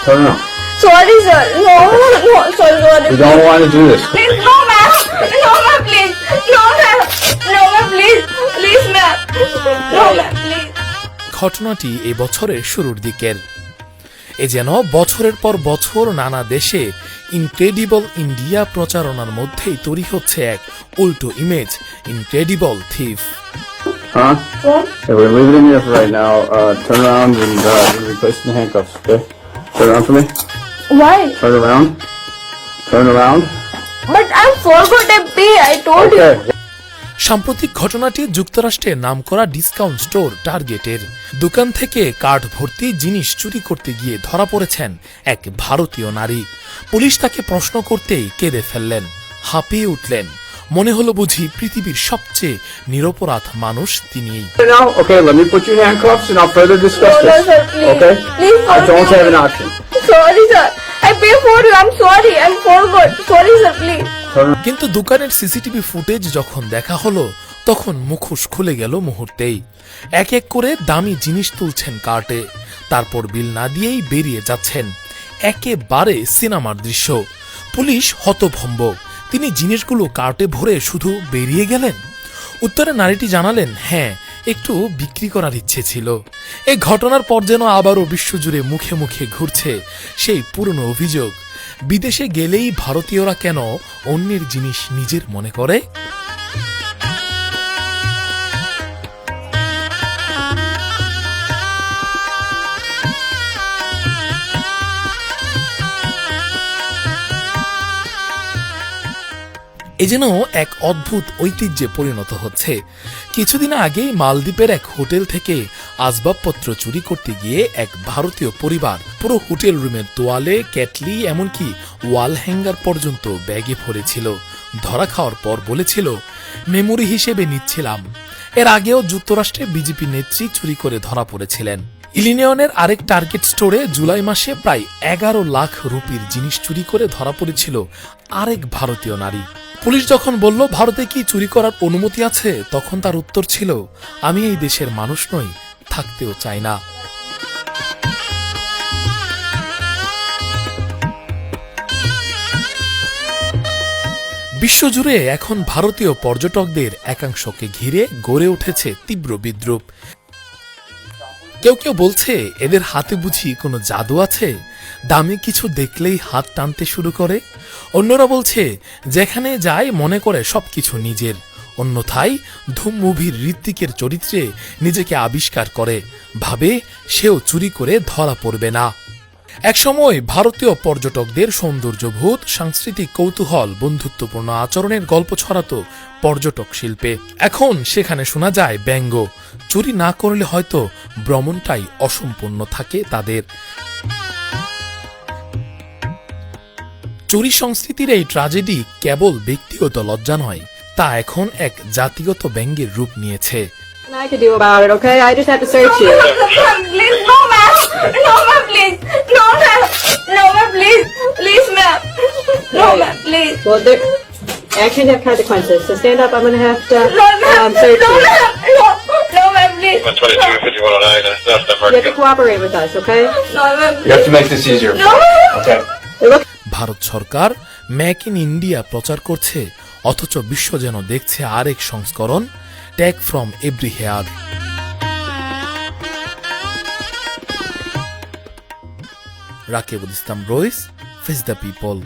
Turn around. Sorry, sir. No, sorry. We don't want to do this. Please, no, ma'am. No, ma'am, please. No, ma'am. No, ma'am, please. Please, ma'am. No, ma'am, please. ঘটনাটি এ বছরের শুরুর দিকের। এ যেন বছরের পর বছর নানা দেশে ইনক্রেডিবল ইন্ডিয়া প্রচারণার মধ্যেই তৈরি হচ্ছে এক উল্টো image, incredible thief. Huh? What? Okay, we're gonna leave it in here for right now. Turn around and replace the handcuffs, okay? Turn around for me. Why? Turn around. Turn around. But I forgot a pay. I told you. Okay. সাম্প্রতিক ঘটনাটি যুক্তরাষ্ট্রের নামকরা discount store টার্গেটের। দোকান থেকে card ভর্তি জিনিস চুরি করতে গিয়ে ধরা পড়েছেন এক ভারতীয় নারী। পুলিশ তাকে প্রশ্ন করতেই কেঁদে ফেললেন, হাঁপিয়ে উঠলেন। মনে হলো বুঝি পৃথিবীর সবচেয়ে নিরপরাধ মানুষ তিনিই। Now, okay, let me put you in handcuffs and I'll further discuss No, this. sir, please. Okay? Please, I don't forgive have an me. option. Sorry, sir. I pay for you. I'm sorry. I forgot. Sorry, sir, please. Turn কিন্তু দোকানের CCTV footage যখন দেখা হলো তখন মুখোশ খুলে গেল মুহূর্তেই। এক এক করে দামি জিনিস তুলছেন কার্টে, তারপর বিল না দিয়েই বেরিয়ে যাচ্ছেন। একেবারে সিনেমার দৃশ্য। পুলিশ হতভম্ব, তিনি জিনিসগুলো কার্টে ভরে শুধু বেরিয়ে গেলেন? উত্তরে নারীটি জানালেন, হ্যাঁ, একটু বিক্রি করার ইচ্ছে ছিল। এই ঘটনার পর যেন আবারও বিশ্বজুড়ে মুখে মুখে ঘুরছে সেই পুরনো অভিযোগ, বিদেশে গেলেই ভারতীয়রা কেন অন্যের জিনিস নিজের মনে করে। এ যেন এক অদ্ভুত ঐতিহ্যে পরিণত হচ্ছে। কিছুদিন আগেই মালদ্বীপের এক হোটেল থেকে আসবাবপত্র চুরি করতে গিয়ে এক ভারতীয় পরিবার পুরো হোটেল রুমের তোয়ালে, কেটলি, এমনকি ওয়াল হ্যাঙ্গার পর্যন্ত ব্যাগে ভরেছিল। ধরা খাওয়ার পর বলেছিল, মেমোরি হিসেবে নিচ্ছিলাম। এর আগেও যুক্তরাষ্ট্রে বিজেপি নেত্রী চুরি করে ধরা পড়েছিলেন। ইলিনয়ের আরেক টার্গেট স্টোরে জুলাই মাসে প্রায় 11 লাখ রুপির জিনিস চুরি করে ধরা পড়েছিল আরেক ভারতীয় নারী। পুলিশ যখন বলল ভারতে কি চুরি করার অনুমতি আছে, তখন তার উত্তর ছিল, আমি এই দেশের মানুষ নই, থাকতেও চাই না। বিশ্বজুড়ে এখন ভারতীয় পর্যটকদের একাংশকে ঘিরে গড়ে উঠেছে তীব্র বিদ্রূপ। কেউ কেউ বলছে এদের হাতে বুঝি কোনো জাদু আছে, দামি কিছু দেখলেই হাত টানতে শুরু করে। অন্যরা বলছে যেখানে যায় মনে করে সবকিছু নিজের। অন্যথায় ধুম মুভির ঋত্বিকের চরিত্রে নিজেকে আবিষ্কার করে, ভাবে সেও চুরি করে ধরা পড়বে না। একসময় ভারতীয় পর্যটকদের সৌন্দর্যবোধ, সাংস্কৃতিক কৌতূহল, বন্ধুত্বপূর্ণ আচরণের গল্প ছড়াতো পর্যটক শিল্পে। এখন সেখানে শোনা যায় ব্যঙ্গ। চুরি না করলে হয়তো ভ্রমণটাই অসম্পূর্ণ থাকে তাদের। চুরি সংস্কৃতির এই ট্র্যাজেডি কেবল ব্যক্তিগত লজ্জা নয়, তা এখন এক জাতিগত ব্যঙ্গের রূপ নিয়েছে। I can do about it, okay? I just have to search you. Please, no, ma'am. No, ma'am, please. No, ma'am. No, ma'am, please. Please, ma'am. No, ma'am, please. Well, there, actions have consequences, so stand up. I'm gonna have to No, ma'am. search No, you. ma'am. No, no, ma'am, please. 225109, that's not that You have to cooperate with us, okay? No, ma'am. You have to make this easier. No, ma'am. Okay. It looks Bharat সরকার make in India প্রচার করছে, অথচ বিশ্ব যেন দেখছে আরেক সংস্করণ, take from everywhere. Rakibul Islam Rais, face the people.